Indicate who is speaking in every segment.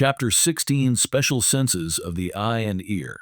Speaker 1: Chapter 16 Special Senses of the Eye and Ear.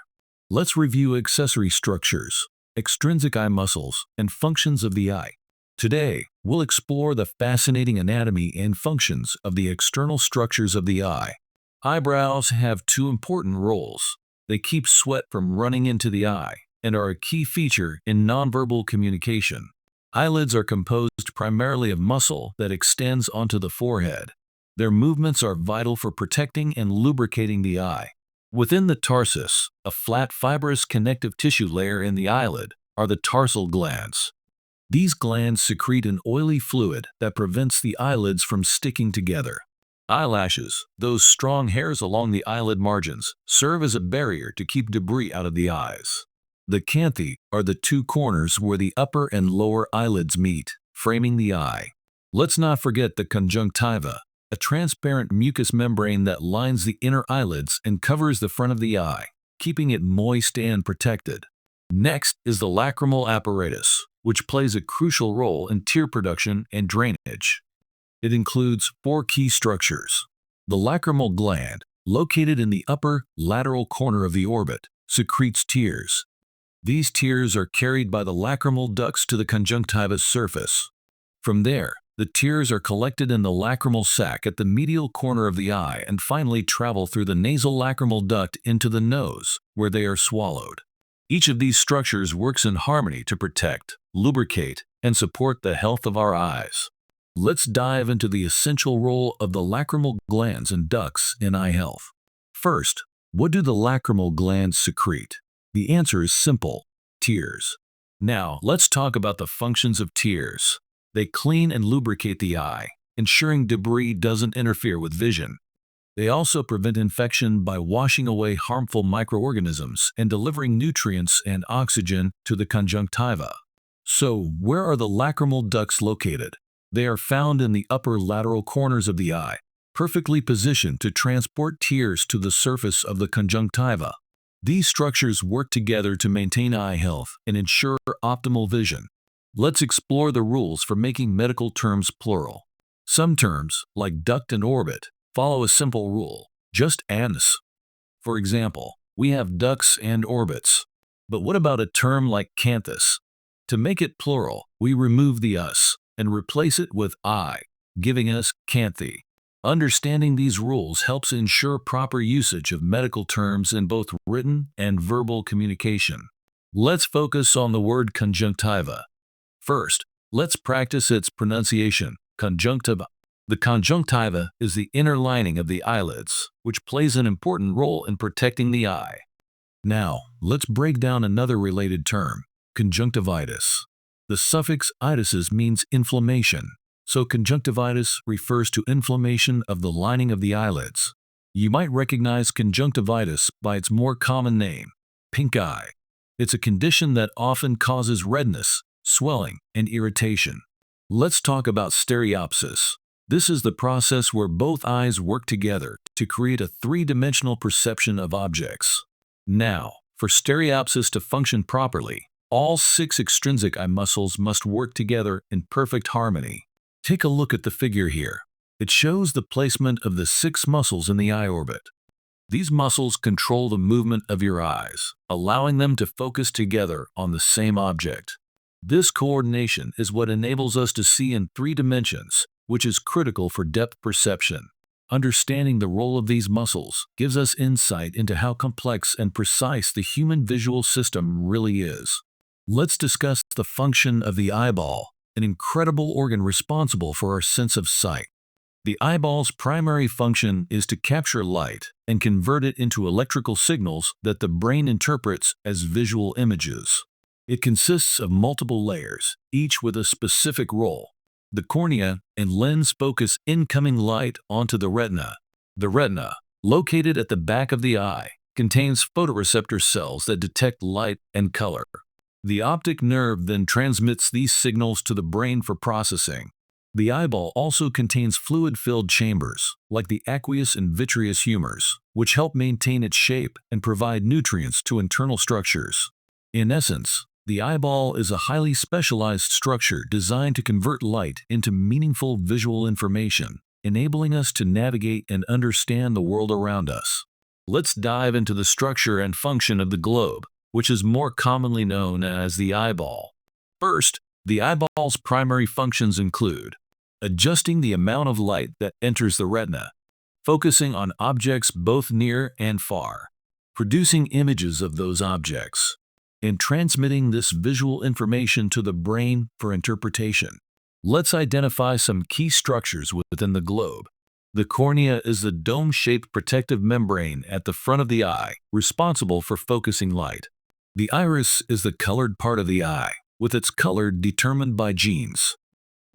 Speaker 1: Let's review accessory structures, extrinsic eye muscles, and functions of the eye. Today, we'll explore the fascinating anatomy and functions of the external structures of the eye. Eyebrows have two important roles. They keep sweat from running into the eye and are a key feature in nonverbal communication. Eyelids are composed primarily of muscle that extends onto the forehead. Their movements are vital for protecting and lubricating the eye. Within the tarsus, a flat fibrous connective tissue layer in the eyelid, are the tarsal glands. These glands secrete an oily fluid that prevents the eyelids from sticking together. Eyelashes, those strong hairs along the eyelid margins, serve as a barrier to keep debris out of the eyes. The canthi are the two corners where the upper and lower eyelids meet, framing the eye. Let's not forget the conjunctiva, a transparent mucous membrane that lines the inner eyelids and covers the front of the eye, keeping it moist and protected. Next is the lacrimal apparatus, which plays a crucial role in tear production and drainage. It includes four key structures. The lacrimal gland, located in the upper lateral corner of the orbit, secretes tears. These tears are carried by the lacrimal ducts to the conjunctiva's surface. From there, the tears are collected in the lacrimal sac at the medial corner of the eye and finally travel through the nasal lacrimal duct into the nose, where they are swallowed. Each of these structures works in harmony to protect, lubricate, and support the health of our eyes. Let's dive into the essential role of the lacrimal glands and ducts in eye health. First, what do the lacrimal glands secrete? The answer is simple: tears. Now, let's talk about the functions of tears. They clean and lubricate the eye, ensuring debris doesn't interfere with vision. They also prevent infection by washing away harmful microorganisms and delivering nutrients and oxygen to the conjunctiva. So, where are the lacrimal ducts located? They are found in the upper lateral corners of the eye, perfectly positioned to transport tears to the surface of the conjunctiva. These structures work together to maintain eye health and ensure optimal vision. Let's explore the rules for making medical terms plural. Some terms, like duct and orbit, follow a simple rule: just ans. For example, we have ducts and orbits. But what about a term like canthus? To make it plural, we remove the us and replace it with I, giving us canthi. Understanding these rules helps ensure proper usage of medical terms in both written and verbal communication. Let's focus on the word conjunctiva. First, let's practice its pronunciation: conjunctiva. The conjunctiva is the inner lining of the eyelids, which plays an important role in protecting the eye. Now, let's break down another related term: conjunctivitis. The suffix itis means inflammation, so conjunctivitis refers to inflammation of the lining of the eyelids. You might recognize conjunctivitis by its more common name, pink eye. It's a condition that often causes redness, swelling, and irritation. Let's talk about stereopsis. This is the process where both eyes work together to create a three-dimensional perception of objects. Now, for stereopsis to function properly, all 6 extrinsic eye muscles must work together in perfect harmony. Take a look at the figure here. It shows the placement of the 6 muscles in the eye orbit. These muscles control the movement of your eyes, allowing them to focus together on the same object. This coordination is what enables us to see in 3 dimensions, which is critical for depth perception. Understanding the role of these muscles gives us insight into how complex and precise the human visual system really is. Let's discuss the function of the eyeball, an incredible organ responsible for our sense of sight. The eyeball's primary function is to capture light and convert it into electrical signals that the brain interprets as visual images. It consists of multiple layers, each with a specific role. The cornea and lens focus incoming light onto the retina. The retina, located at the back of the eye, contains photoreceptor cells that detect light and color. The optic nerve then transmits these signals to the brain for processing. The eyeball also contains fluid-filled chambers, like the aqueous and vitreous humors, which help maintain its shape and provide nutrients to internal structures. In essence, the eyeball is a highly specialized structure designed to convert light into meaningful visual information. enabling us to navigate and understand the world around us. Let's dive into the structure and function of the globe, which is more commonly known as the eyeball. First, the eyeball's primary functions include adjusting the amount of light that enters the retina, focusing on objects both near and far, producing images of those objects, and transmitting this visual information to the brain for interpretation. Let's identify some key structures within the globe. The cornea is the dome-shaped protective membrane at the front of the eye, responsible for focusing light. The iris is the colored part of the eye, with its color determined by genes.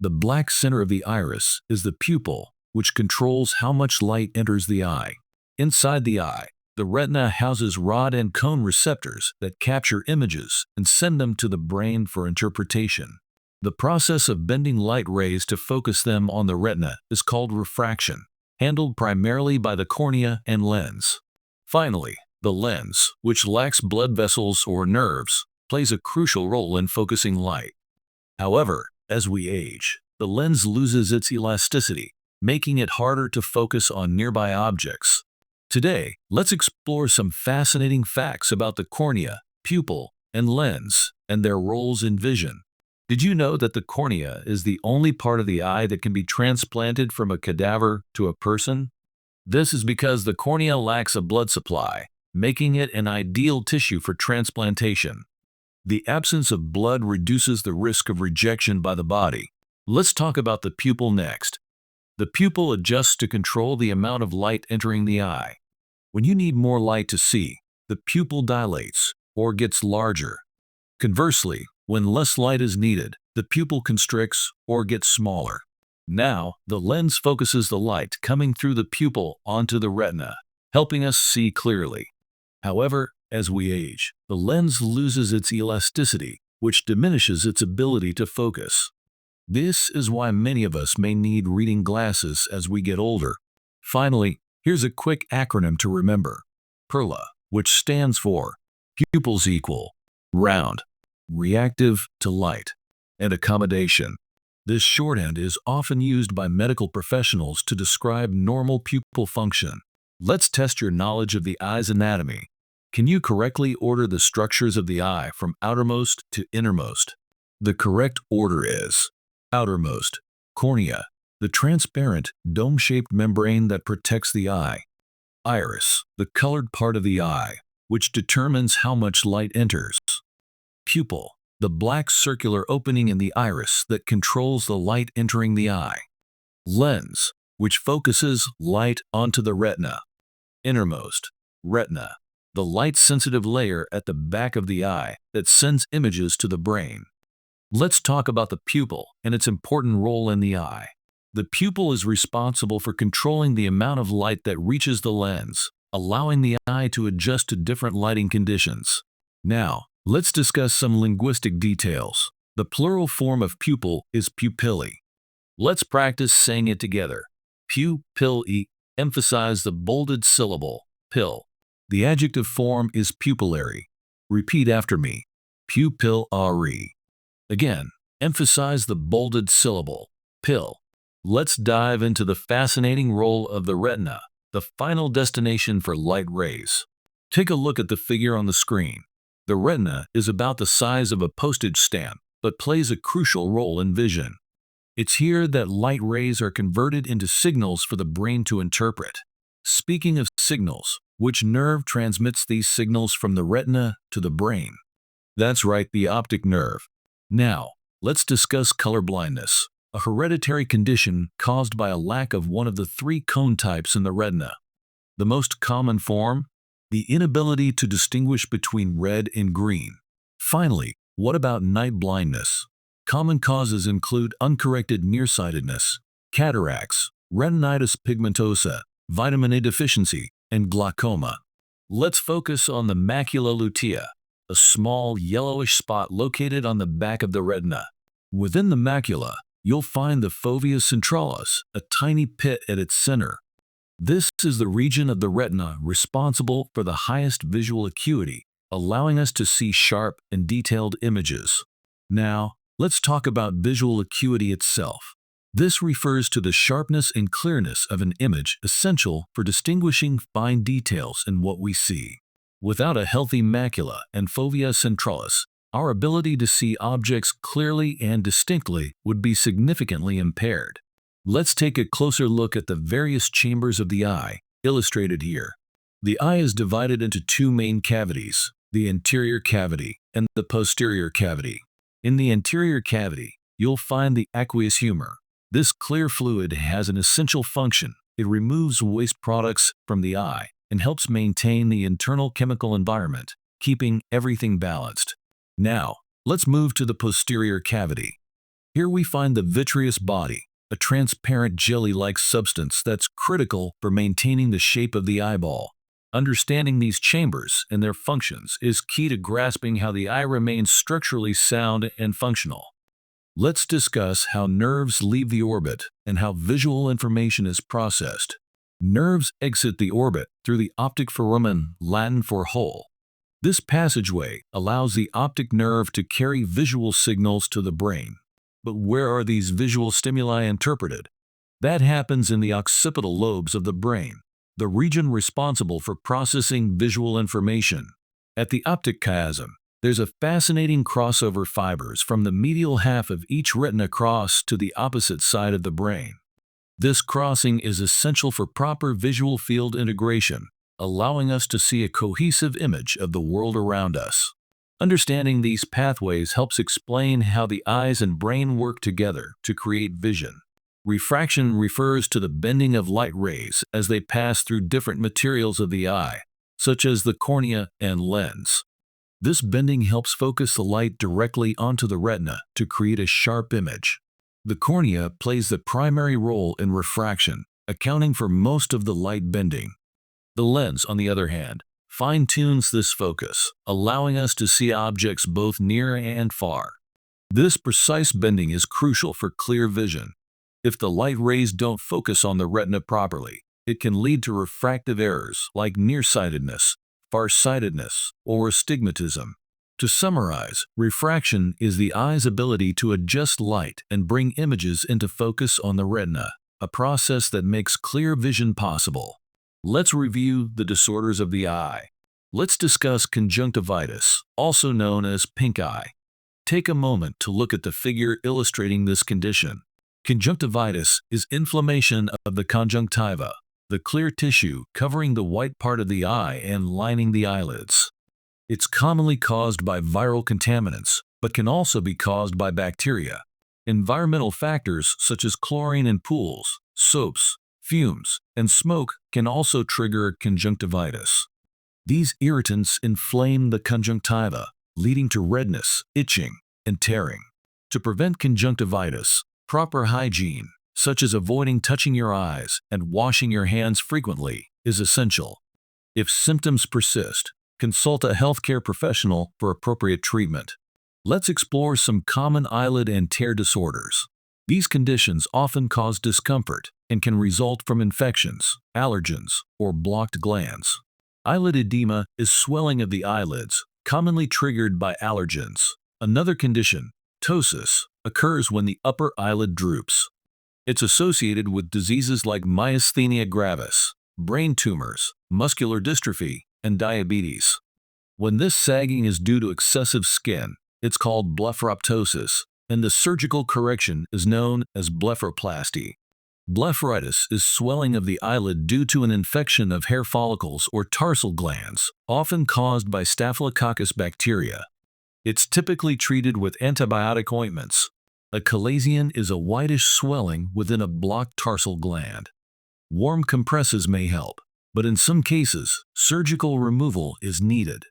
Speaker 1: The black center of the iris is the pupil, which controls how much light enters the eye. Inside the eye, the retina houses rod and cone receptors that capture images and send them to the brain for interpretation. The process of bending light rays to focus them on the retina is called refraction, handled primarily by the cornea and lens. Finally, the lens, which lacks blood vessels or nerves, plays a crucial role in focusing light. However, as we age, the lens loses its elasticity, making it harder to focus on nearby objects. Today, let's explore some fascinating facts about the cornea, pupil, and lens, and their roles in vision. Did you know that the cornea is the only part of the eye that can be transplanted from a cadaver to a person? This is because the cornea lacks a blood supply, making it an ideal tissue for transplantation. The absence of blood reduces the risk of rejection by the body. Let's talk about the pupil next. The pupil adjusts to control the amount of light entering the eye. When you need more light to see, the pupil dilates or gets larger. Conversely, when less light is needed, the pupil constricts or gets smaller. Now, the lens focuses the light coming through the pupil onto the retina, helping us see clearly. However, as we age, the lens loses its elasticity, which diminishes its ability to focus. This is why many of us may need reading glasses as we get older. Finally, here's a quick acronym to remember. PERLA, which stands for pupils equal, round, reactive to light, and accommodation. This shorthand is often used by medical professionals to describe normal pupil function. Let's test your knowledge of the eye's anatomy. Can you correctly order the structures of the eye from outermost to innermost? The correct order is outermost, cornea, the transparent, dome-shaped membrane that protects the eye. Iris, the colored part of the eye, which determines how much light enters. Pupil, the black circular opening in the iris that controls the light entering the eye. Lens, which focuses light onto the retina. Innermost, retina, the light-sensitive layer at the back of the eye that sends images to the brain. Let's talk about the pupil and its important role in the eye. The pupil is responsible for controlling the amount of light that reaches the lens, allowing the eye to adjust to different lighting conditions. Now, let's discuss some linguistic details. The plural form of pupil is pupillae. Let's practice saying it together. Pupillae. Emphasize the bolded syllable, pill. The adjective form is pupillary. Repeat after me. Pupillary. Again, emphasize the bolded syllable, pill. Let's dive into the fascinating role of the retina, the final destination for light rays. Take a look at the figure on the screen. The retina is about the size of a postage stamp, but plays a crucial role in vision. It's here that light rays are converted into signals for the brain to interpret. Speaking of signals, which nerve transmits these signals from the retina to the brain? That's right, the optic nerve. Now, let's discuss color blindness, a hereditary condition caused by a lack of one of the three cone types in the retina. The most common form? The inability to distinguish between red and green. Finally, what about night blindness? Common causes include uncorrected nearsightedness, cataracts, retinitis pigmentosa, vitamin A deficiency, and glaucoma. Let's focus on the macula lutea, a small yellowish spot located on the back of the retina. Within the macula, you'll find the fovea centralis, a tiny pit at its center. This is the region of the retina responsible for the highest visual acuity, allowing us to see sharp and detailed images. Now, let's talk about visual acuity itself. This refers to the sharpness and clearness of an image essential for distinguishing fine details in what we see. Without a healthy macula and fovea centralis, our ability to see objects clearly and distinctly would be significantly impaired. Let's take a closer look at the various chambers of the eye, illustrated here. The eye is divided into two main cavities, the anterior cavity and the posterior cavity. In the anterior cavity, you'll find the aqueous humor. This clear fluid has an essential function. It removes waste products from the eye and helps maintain the internal chemical environment, keeping everything balanced. Now, let's move to the posterior cavity. Here we find the vitreous body, a transparent jelly-like substance that's critical for maintaining the shape of the eyeball. Understanding these chambers and their functions is key to grasping how the eye remains structurally sound and functional. Let's discuss how nerves leave the orbit and how visual information is processed. Nerves exit the orbit through the optic foramen, Latin for hole. This passageway allows the optic nerve to carry visual signals to the brain. But where are these visual stimuli interpreted? That happens in the occipital lobes of the brain, the region responsible for processing visual information. At the optic chiasm, there's a fascinating crossover fibers from the medial half of each retina cross to the opposite side of the brain. This crossing is essential for proper visual field integration, allowing us to see a cohesive image of the world around us. Understanding these pathways helps explain how the eyes and brain work together to create vision. Refraction refers to the bending of light rays as they pass through different materials of the eye, such as the cornea and lens. This bending helps focus the light directly onto the retina to create a sharp image. The cornea plays the primary role in refraction, accounting for most of the light bending. The lens, on the other hand, fine-tunes this focus, allowing us to see objects both near and far. This precise bending is crucial for clear vision. If the light rays don't focus on the retina properly, it can lead to refractive errors like nearsightedness, farsightedness, or astigmatism. To summarize, refraction is the eye's ability to adjust light and bring images into focus on the retina, a process that makes clear vision possible. Let's review the disorders of the eye. Let's discuss conjunctivitis, also known as pink eye. Take a moment to look at the figure illustrating this condition. Conjunctivitis is inflammation of the conjunctiva, the clear tissue covering the white part of the eye and lining the eyelids. It's commonly caused by viral contaminants, but can also be caused by bacteria. Environmental factors such as chlorine in pools, soaps, fumes, and smoke can also trigger conjunctivitis. These irritants inflame the conjunctiva, leading to redness, itching, and tearing. To prevent conjunctivitis, proper hygiene, such as avoiding touching your eyes and washing your hands frequently, is essential. If symptoms persist, consult a healthcare professional for appropriate treatment. Let's explore some common eyelid and tear disorders. These conditions often cause discomfort and can result from infections, allergens, or blocked glands. Eyelid edema is swelling of the eyelids, commonly triggered by allergens. Another condition, ptosis, occurs when the upper eyelid droops. It's associated with diseases like myasthenia gravis, brain tumors, muscular dystrophy, and diabetes. When this sagging is due to excessive skin, it's called blepharoptosis, and the surgical correction is known as blepharoplasty. Blepharitis is swelling of the eyelid due to an infection of hair follicles or tarsal glands, often caused by Staphylococcus bacteria. It's typically treated with antibiotic ointments. A chalazion is a whitish swelling within a blocked tarsal gland. Warm compresses may help, but in some cases, surgical removal is needed.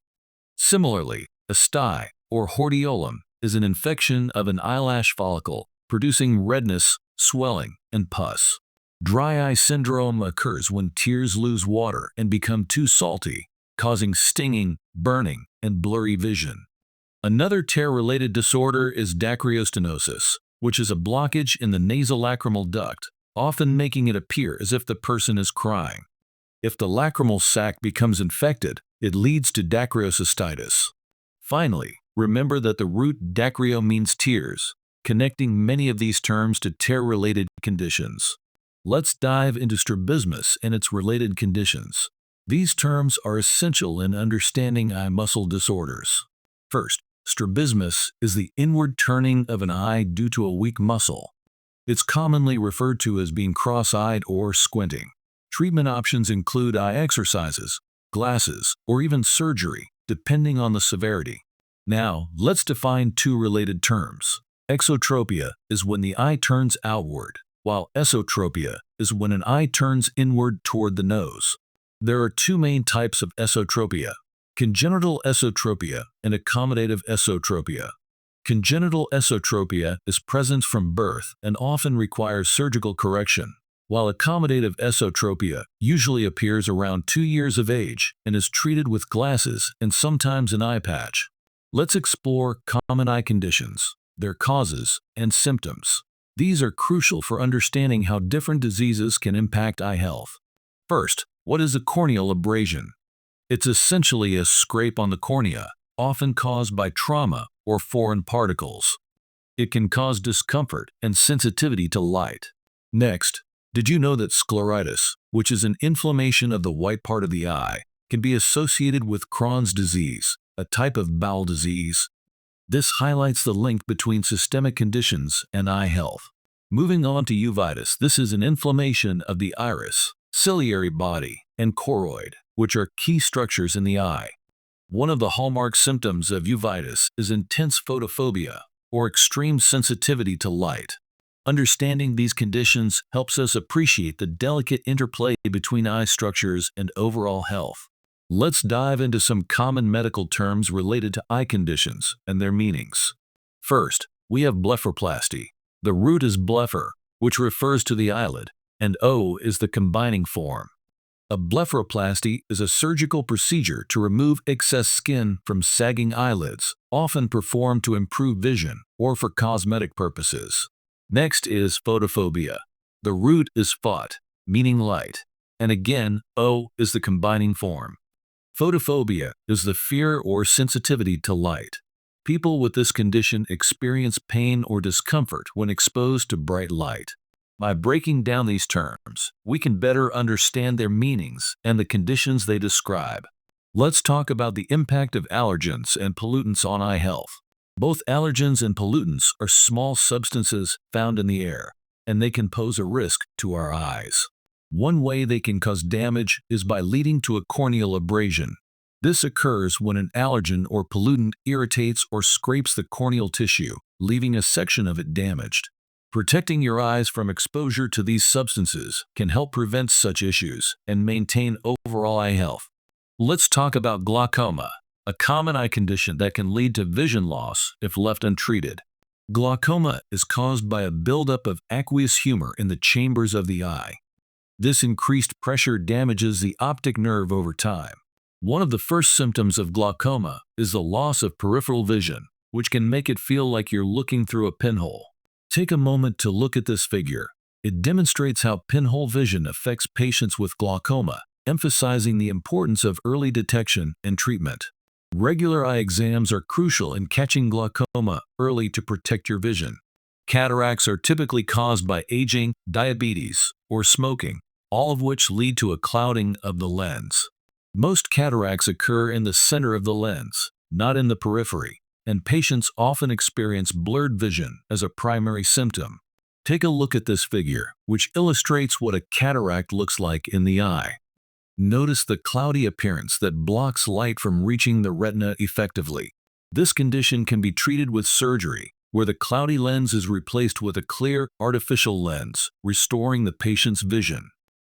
Speaker 1: Similarly, a stye, or hordeolum, is an infection of an eyelash follicle, producing redness, swelling, and pus. Dry eye syndrome occurs when tears lose water and become too salty, causing stinging, burning, and blurry vision. Another tear-related disorder is dacryostenosis, which is a blockage in the nasolacrimal duct, often making it appear as if the person is crying. If the lacrimal sac becomes infected, it leads to dacryocystitis. Finally, remember that the root dacryo means tears. connecting many of these terms to tear-related conditions. Let's dive into strabismus and its related conditions. These terms are essential in understanding eye muscle disorders. First, strabismus is the inward turning of an eye due to a weak muscle. It's commonly referred to as being cross-eyed or squinting. Treatment options include eye exercises, glasses, or even surgery, depending on the severity. Now, let's define two related terms. Exotropia is when the eye turns outward, while esotropia is when an eye turns inward toward the nose. There are two main types of esotropia: congenital esotropia and accommodative esotropia. Congenital esotropia is present from birth and often requires surgical correction, while accommodative esotropia usually appears around 2 years of age and is treated with glasses and sometimes an eye patch. Let's explore common eye conditions, their causes, and symptoms. These are crucial for understanding how different diseases can impact eye health. First, what is a corneal abrasion? It's essentially a scrape on the cornea, often caused by trauma or foreign particles. It can cause discomfort and sensitivity to light. Next, did you know that scleritis, which is an inflammation of the white part of the eye, can be associated with Crohn's disease, a type of bowel disease? This highlights the link between systemic conditions and eye health. Moving on to uveitis, this is an inflammation of the iris, ciliary body, and choroid, which are key structures in the eye. One of the hallmark symptoms of uveitis is intense photophobia, or extreme sensitivity to light. Understanding these conditions helps us appreciate the delicate interplay between eye structures and overall health. Let's dive into some common medical terms related to eye conditions and their meanings. First, we have blepharoplasty. The root is blepher, which refers to the eyelid, and O is the combining form. A blepharoplasty is a surgical procedure to remove excess skin from sagging eyelids, often performed to improve vision or for cosmetic purposes. Next is photophobia. The root is phot, meaning light, and again, O is the combining form. Photophobia is the fear or sensitivity to light. People with this condition experience pain or discomfort when exposed to bright light. By breaking down these terms, we can better understand their meanings and the conditions they describe. Let's talk about the impact of allergens and pollutants on eye health. Both allergens and pollutants are small substances found in the air, and they can pose a risk to our eyes. One way they can cause damage is by leading to a corneal abrasion. This occurs when an allergen or pollutant irritates or scrapes the corneal tissue, leaving a section of it damaged. Protecting your eyes from exposure to these substances can help prevent such issues and maintain overall eye health. Let's talk about glaucoma, a common eye condition that can lead to vision loss if left untreated. Glaucoma is caused by a buildup of aqueous humor in the chambers of the eye. This increased pressure damages the optic nerve over time. One of the first symptoms of glaucoma is the loss of peripheral vision, which can make it feel like you're looking through a pinhole. Take a moment to look at this figure. It demonstrates how pinhole vision affects patients with glaucoma, emphasizing the importance of early detection and treatment. Regular eye exams are crucial in catching glaucoma early to protect your vision. Cataracts are typically caused by aging, diabetes, or smoking, all of which lead to a clouding of the lens. Most cataracts occur in the center of the lens, not in the periphery, and patients often experience blurred vision as a primary symptom. Take a look at this figure, which illustrates what a cataract looks like in the eye. Notice the cloudy appearance that blocks light from reaching the retina effectively. This condition can be treated with surgery, where the cloudy lens is replaced with a clear, artificial lens, restoring the patient's vision.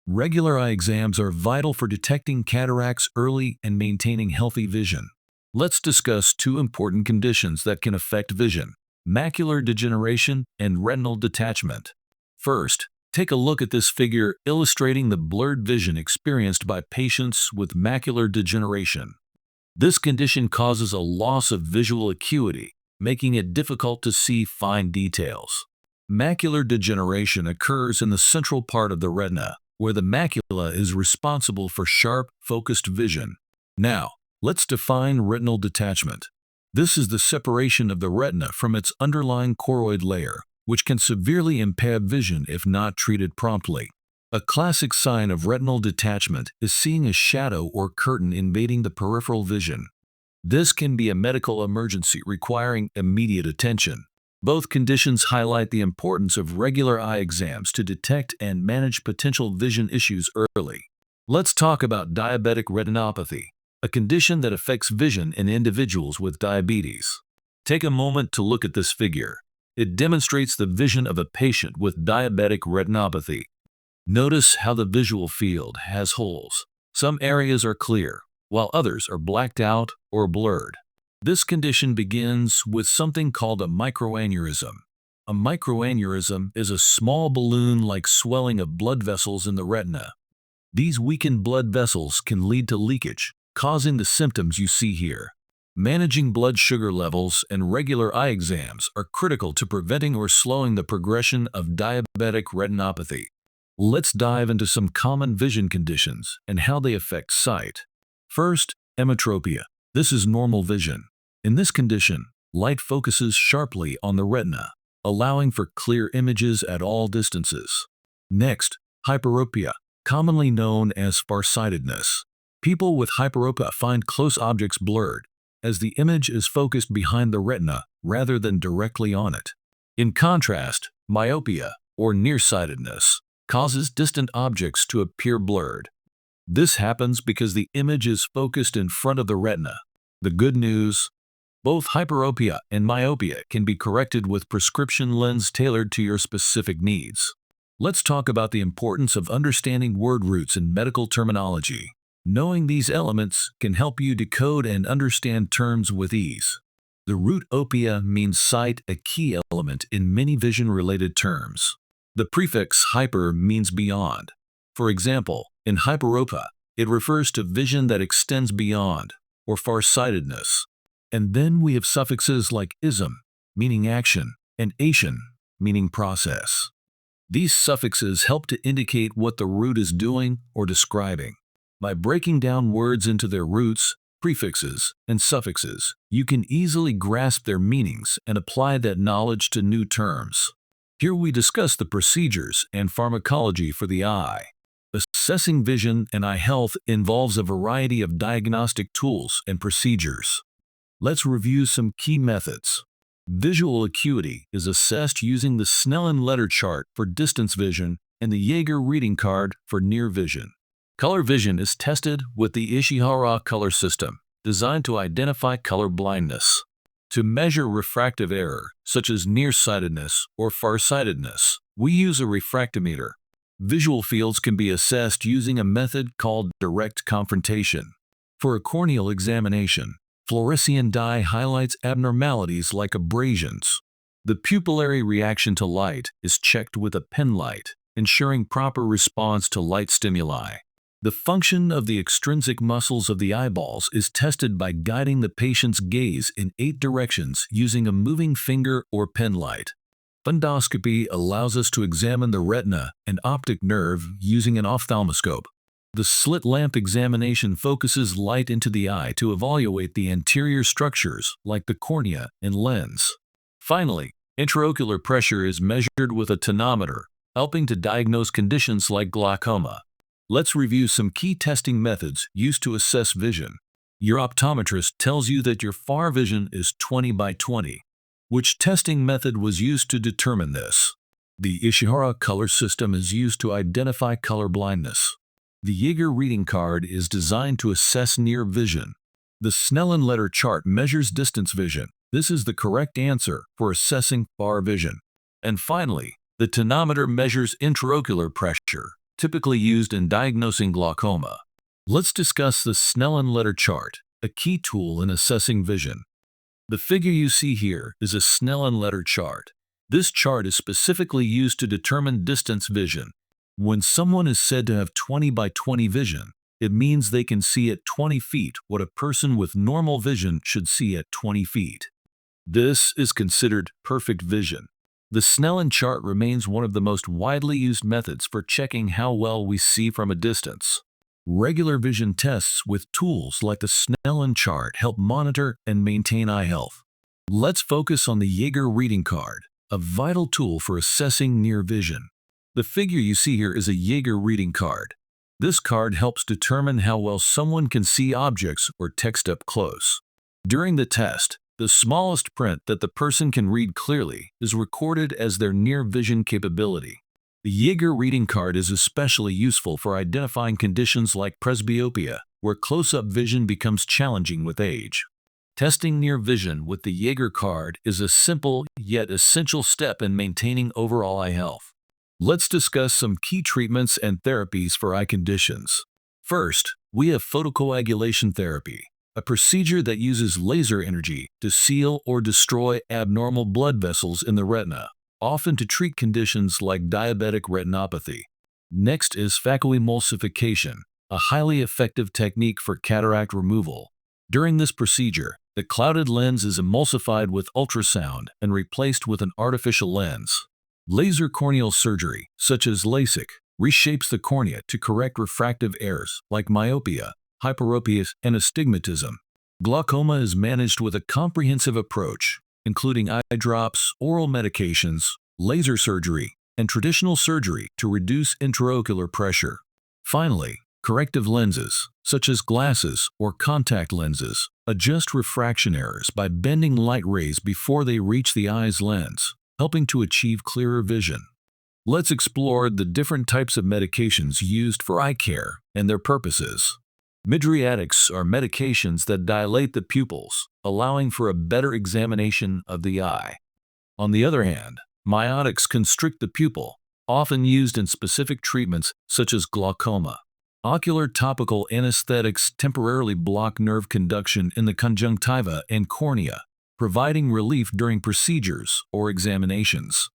Speaker 1: Regular eye exams are vital for detecting cataracts early and maintaining healthy vision. Let's discuss two important conditions that can affect vision: macular degeneration and retinal detachment. First, take a look at this figure illustrating the blurred vision experienced by patients with macular degeneration. This condition causes a loss of visual acuity, making it difficult to see fine details. Macular degeneration occurs in the central part of the retina, where the macula is responsible for sharp, focused vision. Now, let's define retinal detachment. This is the separation of the retina from its underlying choroid layer, which can severely impair vision if not treated promptly. A classic sign of retinal detachment is seeing a shadow or curtain invading the peripheral vision. This can be a medical emergency requiring immediate attention. Both conditions highlight the importance of regular eye exams to detect and manage potential vision issues early. Let's talk about diabetic retinopathy, a condition that affects vision in individuals with diabetes. Take a moment to look at this figure. It demonstrates the vision of a patient with diabetic retinopathy. Notice how the visual field has holes. Some areas are clear, while others are blacked out or blurred. This condition begins with something called a microaneurysm. A microaneurysm is a small balloon-like swelling of blood vessels in the retina. These weakened blood vessels can lead to leakage, causing the symptoms you see here. Managing blood sugar levels and regular eye exams are critical to preventing or slowing the progression of diabetic retinopathy. Let's dive into some common vision conditions and how they affect sight. First, emmetropia. This is normal vision. In this condition, light focuses sharply on the retina, allowing for clear images at all distances. Next, hyperopia, commonly known as farsightedness. People with hyperopia find close objects blurred, as the image is focused behind the retina rather than directly on it. In contrast, myopia, or nearsightedness, causes distant objects to appear blurred. This happens because the image is focused in front of the retina. The good news: both hyperopia and myopia can be corrected with prescription lens tailored to your specific needs. Let's talk about the importance of understanding word roots in medical terminology. Knowing these elements can help you decode and understand terms with ease. The root opia means sight, a key element in many vision-related terms. The prefix hyper means beyond. For example, in hyperopia, it refers to vision that extends beyond, or farsightedness. And then we have suffixes like ism, meaning action, and ation, meaning process. These suffixes help to indicate what the root is doing or describing. By breaking down words into their roots, prefixes, and suffixes, you can easily grasp their meanings and apply that knowledge to new terms. Here we discuss the procedures and pharmacology for the eye. Assessing vision and eye health involves a variety of diagnostic tools and procedures. Let's review some key methods. Visual acuity is assessed using the Snellen letter chart for distance vision and the Jaeger reading card for near vision. Color vision is tested with the Ishihara color system, designed to identify color blindness. To measure refractive error, such as nearsightedness or farsightedness, we use a refractometer. Visual fields can be assessed using a method called direct confrontation. For a corneal examination, fluorescein dye highlights abnormalities like abrasions. The pupillary reaction to light is checked with a pen light, ensuring proper response to light stimuli. The function of the extrinsic muscles of the eyeballs is tested by guiding the patient's gaze in 8 directions using a moving finger or pen light. Fundoscopy allows us to examine the retina and optic nerve using an ophthalmoscope. The slit lamp examination focuses light into the eye to evaluate the anterior structures like the cornea and lens. Finally, intraocular pressure is measured with a tonometer, helping to diagnose conditions like glaucoma. Let's review some key testing methods used to assess vision. Your optometrist tells you that your far vision is 20 by 20. Which testing method was used to determine this? The Ishihara color system is used to identify color blindness. The Jaeger reading card is designed to assess near vision. The Snellen letter chart measures distance vision. This is the correct answer for assessing far vision. And finally, the tonometer measures intraocular pressure, typically used in diagnosing glaucoma. Let's discuss the Snellen letter chart, a key tool in assessing vision. The figure you see here is a Snellen letter chart. This chart is specifically used to determine distance vision. When someone is said to have 20 by 20 vision, it means they can see at 20 feet what a person with normal vision should see at 20 feet. This is considered perfect vision. The Snellen chart remains one of the most widely used methods for checking how well we see from a distance. Regular vision tests with tools like the Snellen chart help monitor and maintain eye health. Let's focus on the Jaeger reading card, a vital tool for assessing near vision. The figure you see here is a Jaeger reading card. This card helps determine how well someone can see objects or text up close. During the test, the smallest print that the person can read clearly is recorded as their near vision capability. The Jaeger reading card is especially useful for identifying conditions like presbyopia, where close-up vision becomes challenging with age. Testing near vision with the Jaeger card is a simple yet essential step in maintaining overall eye health. Let's discuss some key treatments and therapies for eye conditions. First, we have photocoagulation therapy, a procedure that uses laser energy to seal or destroy abnormal blood vessels in the retina, often to treat conditions like diabetic retinopathy. Next is phacoemulsification, a highly effective technique for cataract removal. During this procedure, the clouded lens is emulsified with ultrasound and replaced with an artificial lens. Laser corneal surgery, such as LASIK, reshapes the cornea to correct refractive errors like myopia, hyperopia, and astigmatism. Glaucoma is managed with a comprehensive approach, including eye drops, oral medications, laser surgery, and traditional surgery to reduce intraocular pressure. Finally, corrective lenses, such as glasses or contact lenses, adjust refraction errors by bending light rays before they reach the eye's lens, helping to achieve clearer vision. Let's explore the different types of medications used for eye care and their purposes. Mydriatics are medications that dilate the pupils, allowing for a better examination of the eye. On the other hand, miotics constrict the pupil, often used in specific treatments such as glaucoma. Ocular topical anesthetics temporarily block nerve conduction in the conjunctiva and cornea, providing relief during procedures or examinations.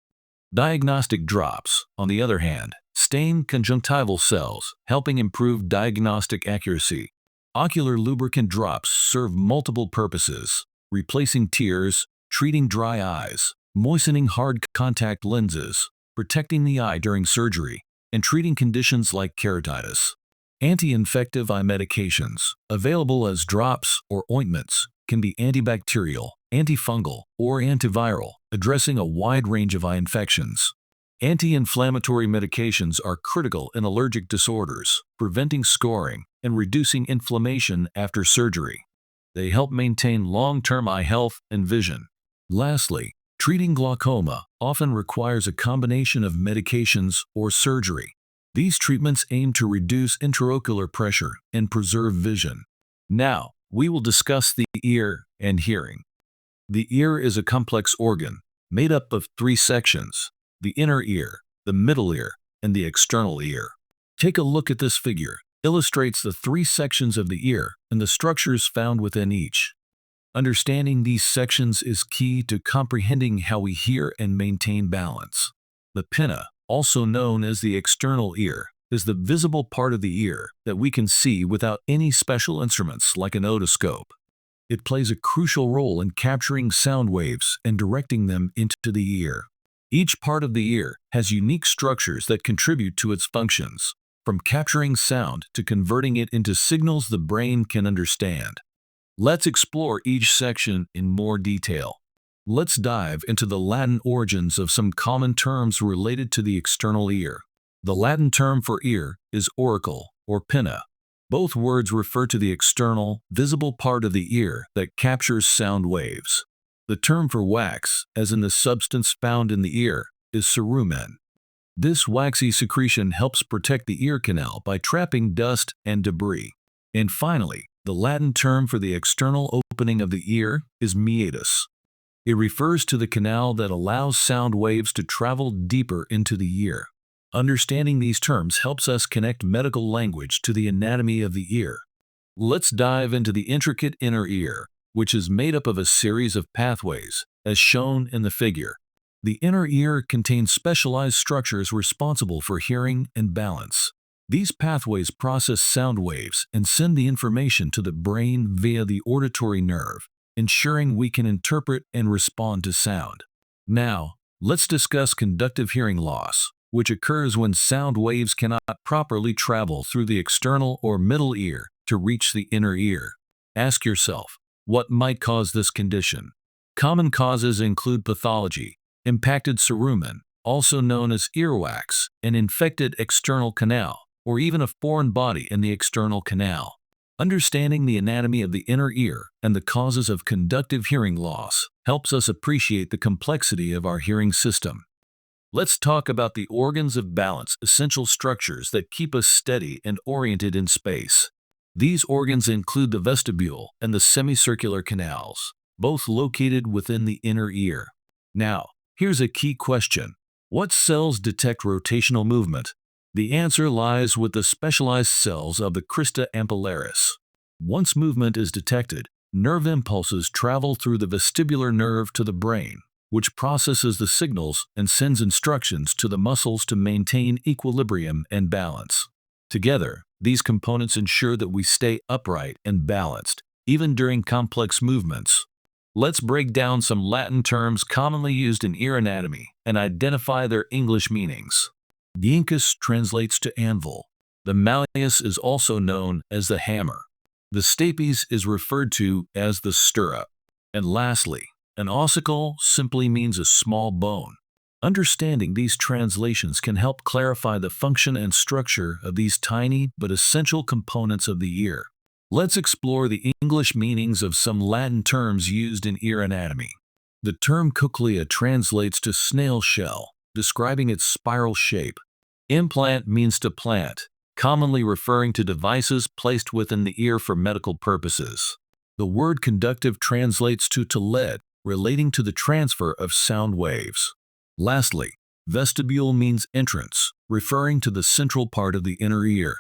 Speaker 1: Diagnostic drops, on the other hand, stain conjunctival cells, helping improve diagnostic accuracy. Ocular lubricant drops serve multiple purposes, replacing tears, treating dry eyes, moistening hard contact lenses, protecting the eye during surgery, and treating conditions like keratitis. Anti-infective eye medications, available as drops or ointments, can be antibacterial, antifungal, or antiviral, addressing a wide range of eye infections. Anti-inflammatory medications are critical in allergic disorders, preventing scoring and reducing inflammation after surgery. They help maintain long-term eye health and vision. Lastly, treating glaucoma often requires a combination of medications or surgery. These treatments aim to reduce intraocular pressure and preserve vision. Now, we will discuss the ear and hearing. The ear is a complex organ made up of three sections: the inner ear, the middle ear, and the external ear. Take a look at this figure. It illustrates the three sections of the ear and the structures found within each. Understanding these sections is key to comprehending how we hear and maintain balance. The pinna, also known as the external ear, is the visible part of the ear that we can see without any special instruments like an otoscope. It plays a crucial role in capturing sound waves and directing them into the ear. Each part of the ear has unique structures that contribute to its functions, from capturing sound to converting it into signals the brain can understand. Let's explore each section in more detail. Let's dive into the Latin origins of some common terms related to the external ear. The Latin term for ear is auricle or pinna. Both words refer to the external, visible part of the ear that captures sound waves. The term for wax, as in the substance found in the ear, is cerumen. This waxy secretion helps protect the ear canal by trapping dust and debris. And finally, the Latin term for the external opening of the ear is meatus. It refers to the canal that allows sound waves to travel deeper into the ear. Understanding these terms helps us connect medical language to the anatomy of the ear. Let's dive into the intricate inner ear, which is made up of a series of pathways, as shown in the figure. The inner ear contains specialized structures responsible for hearing and balance. These pathways process sound waves and send the information to the brain via the auditory nerve, ensuring we can interpret and respond to sound. Now, let's discuss conductive hearing loss, which occurs when sound waves cannot properly travel through the external or middle ear to reach the inner ear. Ask yourself, what might cause this condition? Common causes include pathology, impacted cerumen, also known as earwax, an infected external canal, or even a foreign body in the external canal. Understanding the anatomy of the inner ear and the causes of conductive hearing loss helps us appreciate the complexity of our hearing system. Let's talk about the organs of balance, essential structures that keep us steady and oriented in space. These organs include the vestibule and the semicircular canals, both located within the inner ear. Now, here's a key question. What cells detect rotational movement? The answer lies with the specialized cells of the crista ampullaris. Once movement is detected, nerve impulses travel through the vestibular nerve to the brain, which processes the signals and sends instructions to the muscles to maintain equilibrium and balance. Together, these components ensure that we stay upright and balanced, even during complex movements. Let's break down some Latin terms commonly used in ear anatomy and identify their English meanings. The incus translates to anvil. The malleus is also known as the hammer. The stapes is referred to as the stirrup. And lastly, an ossicle simply means a small bone. Understanding these translations can help clarify the function and structure of these tiny but essential components of the ear. Let's explore the English meanings of some Latin terms used in ear anatomy. The term cochlea translates to snail shell, describing its spiral shape. Implant means to plant, commonly referring to devices placed within the ear for medical purposes. The word conductive translates to lead, relating to the transfer of sound waves. Lastly, vestibule means entrance, referring to the central part of the inner ear.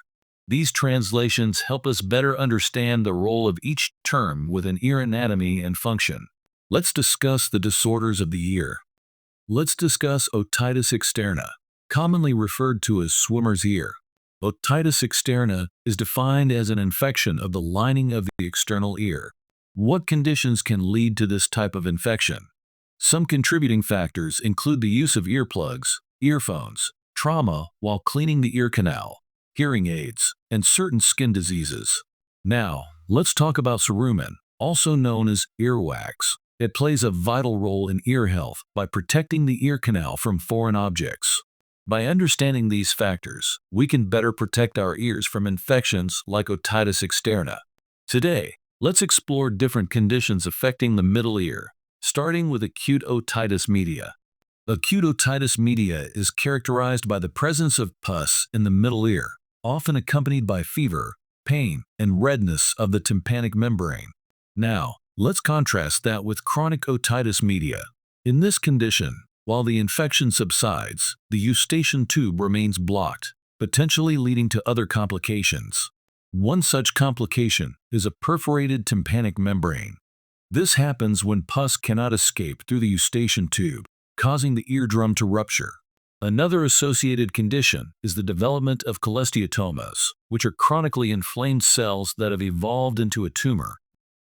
Speaker 1: These translations help us better understand the role of each term within ear anatomy and function. Let's discuss the disorders of the ear. Let's discuss otitis externa, commonly referred to as swimmer's ear. Otitis externa is defined as an infection of the lining of the external ear. What conditions can lead to this type of infection? Some contributing factors include the use of earplugs, earphones, trauma while cleaning the ear canal, hearing aids, and certain skin diseases. Now, let's talk about cerumen, also known as earwax. It plays a vital role in ear health by protecting the ear canal from foreign objects. By understanding these factors, we can better protect our ears from infections like otitis externa. Today, let's explore different conditions affecting the middle ear, starting with acute otitis media. Acute otitis media is characterized by the presence of pus in the middle ear, often accompanied by fever, pain, and redness of the tympanic membrane. Now, let's contrast that with chronic otitis media. In this condition, while the infection subsides, the eustachian tube remains blocked, potentially leading to other complications. One such complication is a perforated tympanic membrane. This happens when pus cannot escape through the eustachian tube, causing the eardrum to rupture. Another associated condition is the development of cholesteatomas, which are chronically inflamed cells that have evolved into a tumor.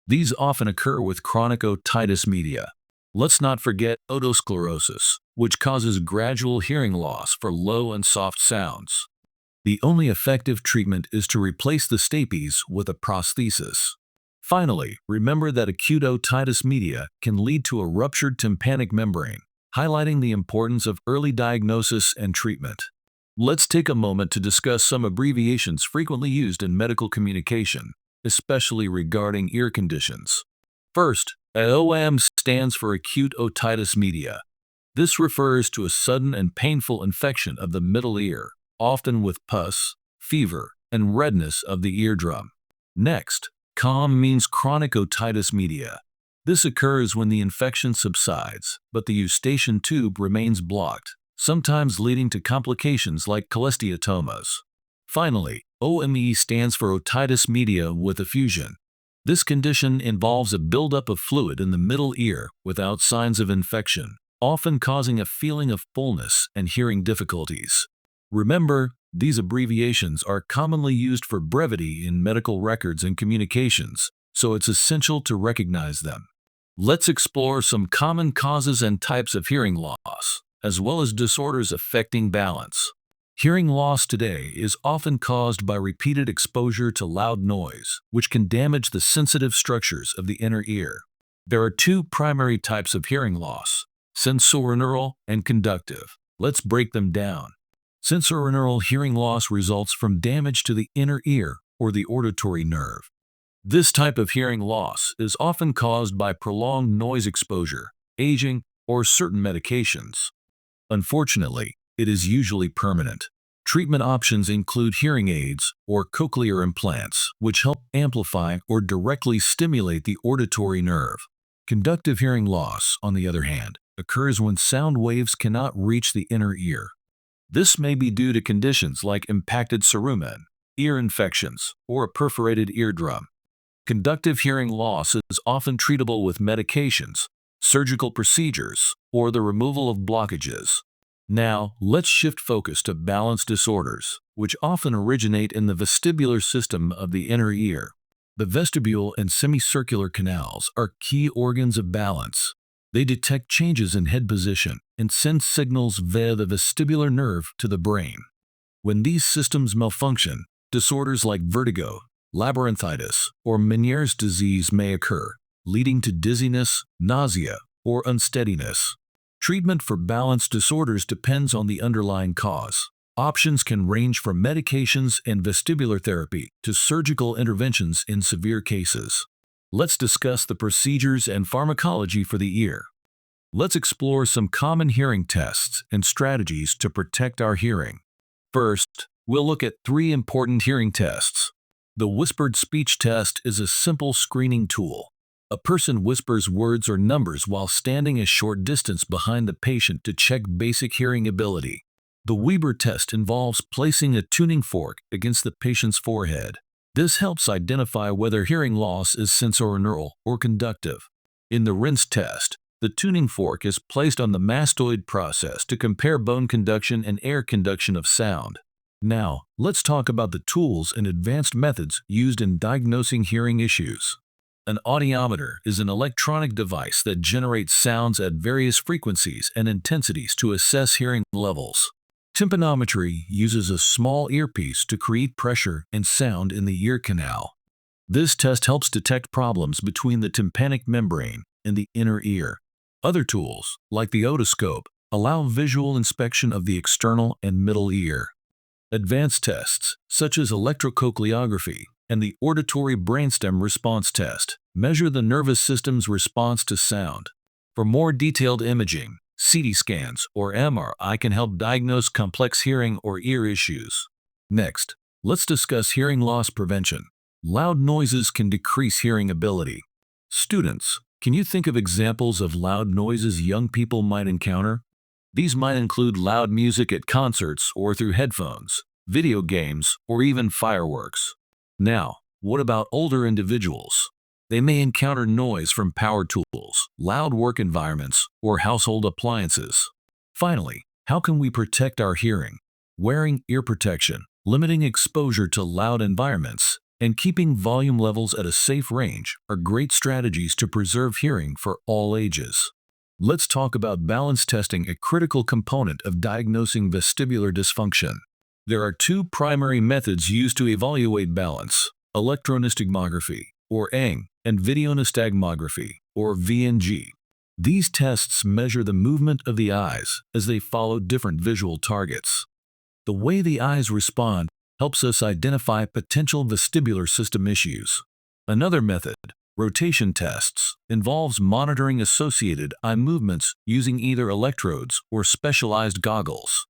Speaker 1: These often occur with chronic otitis media. Let's not forget otosclerosis, which causes gradual hearing loss for low and soft sounds. The only effective treatment is to replace the stapes with a prosthesis. Finally, remember that acute otitis media can lead to a ruptured tympanic membrane, highlighting the importance of early diagnosis and treatment. Let's take a moment to discuss some abbreviations frequently used in medical communication, especially regarding ear conditions. First, AOM stands for acute otitis media. This refers to a sudden and painful infection of the middle ear, often with pus, fever, and redness of the eardrum. Next, COM means chronic otitis media. This occurs when the infection subsides, but the eustachian tube remains blocked, sometimes leading to complications like cholesteatomas. Finally, OME stands for otitis media with effusion. This condition involves a buildup of fluid in the middle ear without signs of infection, often causing a feeling of fullness and hearing difficulties. Remember, these abbreviations are commonly used for brevity in medical records and communications, so it's essential to recognize them. Let's explore some common causes and types of hearing loss. as well as disorders affecting balance. Hearing loss today is often caused by repeated exposure to loud noise, which can damage the sensitive structures of the inner ear. There are two primary types of hearing loss: sensorineural and conductive. Let's break them down. Sensorineural hearing loss results from damage to the inner ear or the auditory nerve. This type of hearing loss is often caused by prolonged noise exposure, aging, or certain medications. Unfortunately, it is usually permanent. Treatment options include hearing aids or cochlear implants, which help amplify or directly stimulate the auditory nerve. Conductive hearing loss, on the other hand, occurs when sound waves cannot reach the inner ear. This may be due to conditions like impacted cerumen, ear infections, or a perforated eardrum. Conductive hearing loss is often treatable with medications, surgical procedures, or the removal of blockages. Now, let's shift focus to balance disorders, which often originate in the vestibular system of the inner ear. The vestibule and semicircular canals are key organs of balance. They detect changes in head position and send signals via the vestibular nerve to the brain. When these systems malfunction, disorders like vertigo, labyrinthitis, or Meniere's disease may occur, leading to dizziness, nausea, or unsteadiness. Treatment for balance disorders depends on the underlying cause. Options can range from medications and vestibular therapy to surgical interventions in severe cases. Let's discuss the procedures and pharmacology for the ear. Let's explore some common hearing tests and strategies to protect our hearing. First, we'll look at 3 important hearing tests. The whispered speech test is a simple screening tool. A person whispers words or numbers while standing a short distance behind the patient to check basic hearing ability. The Weber test involves placing a tuning fork against the patient's forehead. This helps identify whether hearing loss is sensorineural or conductive. In the Rinse test, the tuning fork is placed on the mastoid process to compare bone conduction and air conduction of sound. Now, let's talk about the tools and advanced methods used in diagnosing hearing issues. An audiometer is an electronic device that generates sounds at various frequencies and intensities to assess hearing levels. Tympanometry uses a small earpiece to create pressure and sound in the ear canal. This test helps detect problems between the tympanic membrane and the inner ear. Other tools, like the otoscope, allow visual inspection of the external and middle ear. Advanced tests, such as electrocochleography and the auditory brainstem response test, measure the nervous system's response to sound. For more detailed imaging, CT scans or MRI can help diagnose complex hearing or ear issues. Next, let's discuss hearing loss prevention. Loud noises can decrease hearing ability. Students, can you think of examples of loud noises young people might encounter? These might include loud music at concerts or through headphones, video games, or even fireworks. Now, what about older individuals? They may encounter noise from power tools, loud work environments, or household appliances. Finally, how can we protect our hearing? Wearing ear protection, limiting exposure to loud environments, and keeping volume levels at a safe range are great strategies to preserve hearing for all ages. Let's talk about balance testing, a critical component of diagnosing vestibular dysfunction. There are 2 primary methods used to evaluate balance: electronystagmography, or ENG, and videonystagmography, or VNG. These tests measure the movement of the eyes as they follow different visual targets. The way the eyes respond helps us identify potential vestibular system issues. Another method, rotation tests, involves monitoring associated eye movements using either electrodes or specialized goggles.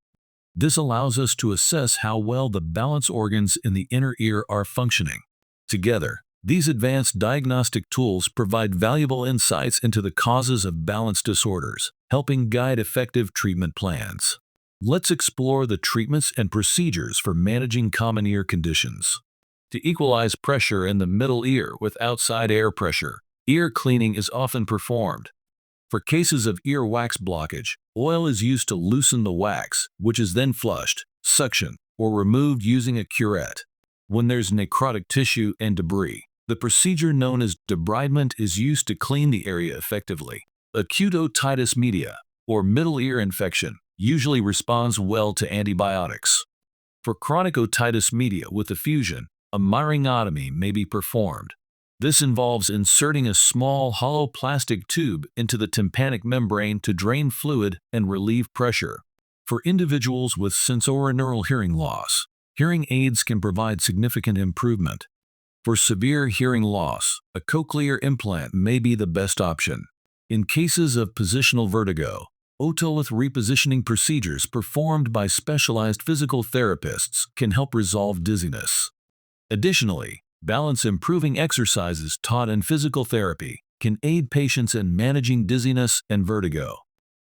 Speaker 1: This allows us to assess how well the balance organs in the inner ear are functioning. Together, these advanced diagnostic tools provide valuable insights into the causes of balance disorders, helping guide effective treatment plans. Let's explore the treatments and procedures for managing common ear conditions. To equalize pressure in the middle ear with outside air pressure, ear cleaning is often performed. For cases of ear wax blockage, oil is used to loosen the wax, which is then flushed, suctioned, or removed using a curette. When there's necrotic tissue and debris, the procedure known as debridement is used to clean the area effectively. Acute otitis media, or middle ear infection usually responds well to antibiotics. For chronic otitis media with effusion, a myringotomy may be performed. This involves inserting a small hollow plastic tube into the tympanic membrane to drain fluid and relieve pressure. For individuals with sensorineural hearing loss, hearing aids can provide significant improvement. For severe hearing loss, a cochlear implant may be the best option. In cases of positional vertigo, otolith repositioning procedures performed by specialized physical therapists can help resolve dizziness. Additionally, balance-improving exercises taught in physical therapy can aid patients in managing dizziness and vertigo.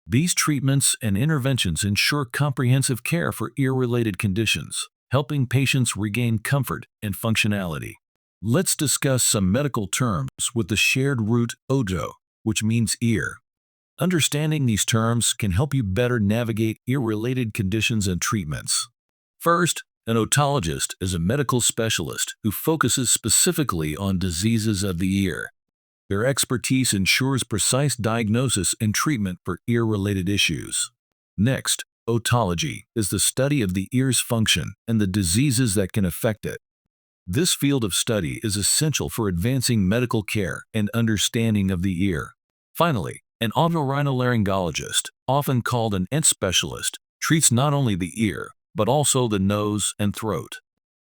Speaker 1: These treatments and interventions ensure comprehensive care for ear-related conditions, helping patients regain comfort and functionality. Let's discuss some medical terms with the shared root oto, which means ear. Understanding these terms can help you better navigate ear-related conditions and treatments. First, an otologist is a medical specialist who focuses specifically on diseases of the ear. Their expertise ensures precise diagnosis and treatment for ear-related issues. Next, otology is the study of the ear's function and the diseases that can affect it. This field of study is essential for advancing medical care and understanding of the ear. Finally, an otorhinolaryngologist, often called an ENT specialist, treats not only the ear, but also the nose and throat.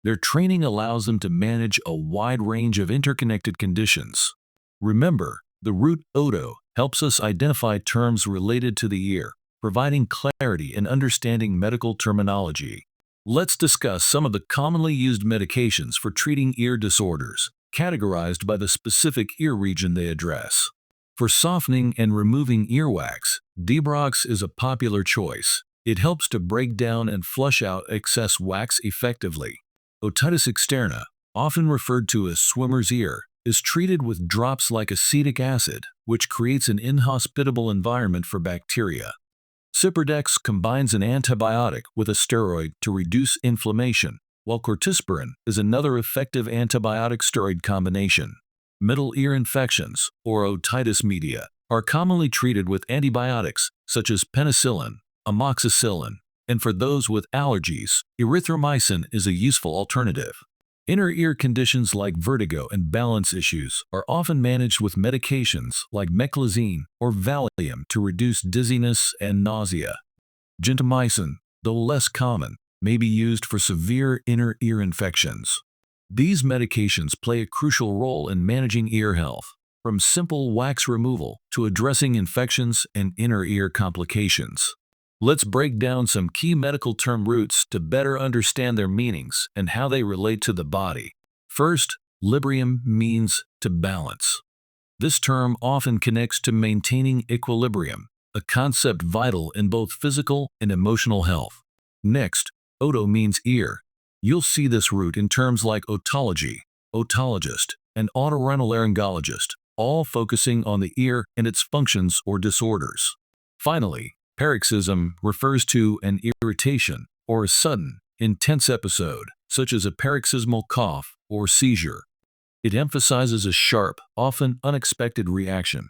Speaker 1: Their training allows them to manage a wide range of interconnected conditions. Remember, the root oto helps us identify terms related to the ear, providing clarity in understanding medical terminology. Let's discuss some of the commonly used medications for treating ear disorders, categorized by the specific ear region they address. For softening and removing earwax, Debrox is a popular choice. It helps to break down and flush out excess wax effectively. Otitis externa, often referred to as swimmer's ear, is treated with drops like acetic acid, which creates an inhospitable environment for bacteria. Ciprodex combines an antibiotic with a steroid to reduce inflammation, while corticosteroid is another effective antibiotic-steroid combination. Middle ear infections, or otitis media, are commonly treated with antibiotics such as penicillin, amoxicillin, and for those with allergies, erythromycin is a useful alternative. Inner ear conditions like vertigo and balance issues are often managed with medications like meclizine or Valium to reduce dizziness and nausea. Gentamicin, though less common, may be used for severe inner ear infections. These medications play a crucial role in managing ear health, from simple wax removal to addressing infections and inner ear complications. Let's break down some key medical term roots to better understand their meanings and how they relate to the body. First, librium means to balance. This term often connects to maintaining equilibrium, a concept vital in both physical and emotional health. Next, oto means ear. You'll see this root in terms like otology, otologist, and otorhinolaryngologist, all focusing on the ear and its functions or disorders. Finally, paroxysm refers to an irritation or a sudden, intense episode, such as a paroxysmal cough or seizure. It emphasizes a sharp, often unexpected reaction.